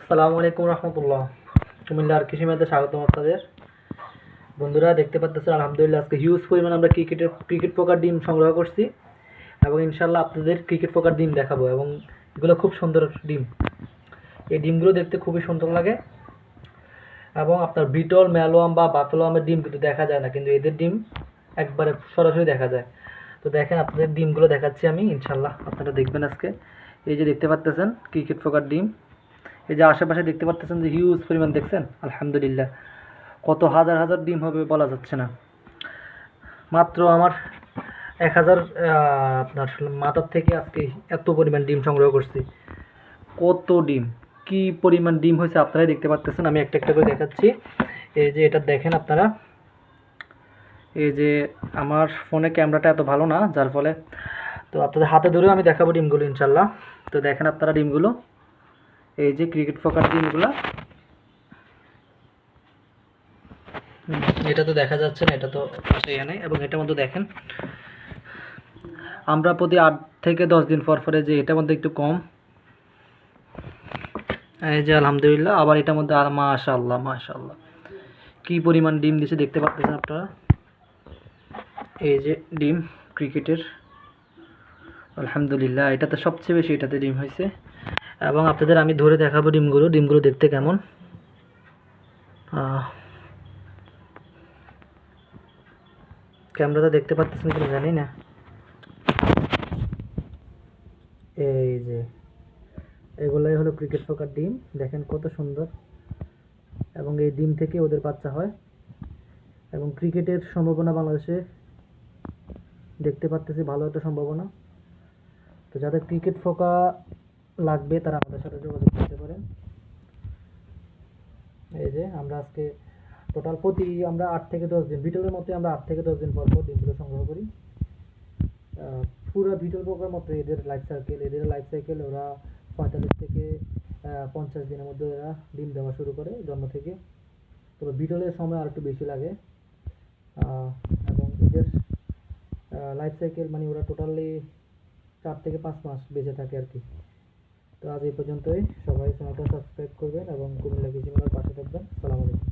আসসালামু আলাইকুম রহমতুল্লাহ। কুমিল্লার কৃষি মেলাতে স্বাগতম আপনাদের। বন্ধুরা দেখতে পাচ্ছেন আলহামদুলিল্লাহ আজকে হিউজ পরিমাণ আমরা ক্রিকেট পোকার ডিম সংগ্রহ করছি এবং ইনশাল্লাহ আপনাদের ক্রিকেট পোকার ডিম দেখাবো এবং এগুলো খুব সুন্দর ডিম। এই ডিমগুলো দেখতে খুবই সুন্দর লাগে এবং আপনার বিটল ম্যালোয়াম বা বাফেলো আমের ডিম কিন্তু দেখা যায় না, কিন্তু এদের ডিম একবারে সরাসরি দেখা যায়। তো দেখেন আপনাদের ডিমগুলো দেখাচ্ছি আমি, ইনশাল্লাহ আপনারা দেখবেন আজকে। এই যে দেখতে পাচ্ছেন ক্রিকেট পোকার ডিম, এই যে আশেপাশে দেখতে পাচ্ছেন যে হিউজ পরিমাণ, দেখছেন আলহামদুলিল্লাহ কত হাজার হাজার ডিম হবে বলা যাচ্ছে না। মাত্র আমার 1000 আপনার মাথার থেকে আজকে এত পরিমাণ ডিম সংগ্রহ করছি। কত ডিম, কি পরিমাণ ডিম হয়েছে আপনারাই দেখতে পাচ্ছেন। আমি একটা একটা করে দেখাচ্ছি। এই যে এটা দেখেন আপনারা, এই যে আমার ফোনে ক্যামেরাটা এত ভালো না, যার ফলে তো আপনাদের হাতে ধরেও আমি দেখাবো ডিমগুলো ইনশাল্লাহ। তো দেখেন আপনারা ডিমগুলো, এই যে ক্রিকেট পোকার ডিমগুলো, এটা তো দেখা যাচ্ছে না, এটা তো এখানে, এবং এটার মধ্যে দেখেন আমরা প্রতি 8 থেকে 10 দিন পর পরে যে এটার মধ্যে একটু কম, এই যে আলহামদুলিল্লাহ আবার এটার মধ্যে আর মাশাআল্লাহ মাশাআল্লাহ কি পরিমাণ ডিম দিছে দেখতে পাচ্ছেন আপনারা। এই যে ডিম ক্রিকেটের, আলহামদুলিল্লাহ এটাতে সবচেয়ে বেশি এটাতে ডিম হয়েছে এবং আপনাদের আমি ধরে দেখাবো ডিমগুলো দেখতে কেমন। ক্যামেরাতে দেখতে পাচ্ছেন কিনা জানি না। এই যে এগুলাই হলো ক্রিকেট পোকার ডিম, দেখেন কত সুন্দর, এবং এই ডিম থেকে ওদের বাচ্চা হয় এবং ক্রিকেটের সম্ভাবনা বাংলাদেশে দেখতে পাচ্তেছি ভালো একটা সম্ভাবনা। তো যাদের ক্রিকেট পোকা লাগবে তারা আমাদের সাথে যোগাযোগ করতে পারেন। এই যে আমরা আজকে টোটাল প্রতি আমরা 8 থেকে 10 দিন, বিটলের মতো আমরা 8 থেকে 10 দিন পর পর ডিমগুলো সংগ্রহ করি। পুরো বিটল পোকার মতো এদের লাইফ সাইকেল ওরা 45 থেকে 50 দিনের মধ্যে ওরা ডিম দেওয়া শুরু করে জন্ম থেকে। তবে বিটলের সময় আর একটু বেশি লাগে এবং এদের লাইফ সাইকেল মানে ওরা টোটালি 4 থেকে 5 মাস বেঁচে থাকে আর কি। তো আজ এই পর্যন্তই, সবাই চ্যানেলটা সাবস্ক্রাইব করবেন এবং কুমিল্লা কৃষি মেলার পাশে থাকবেন। আসসালামু আলাইকুম।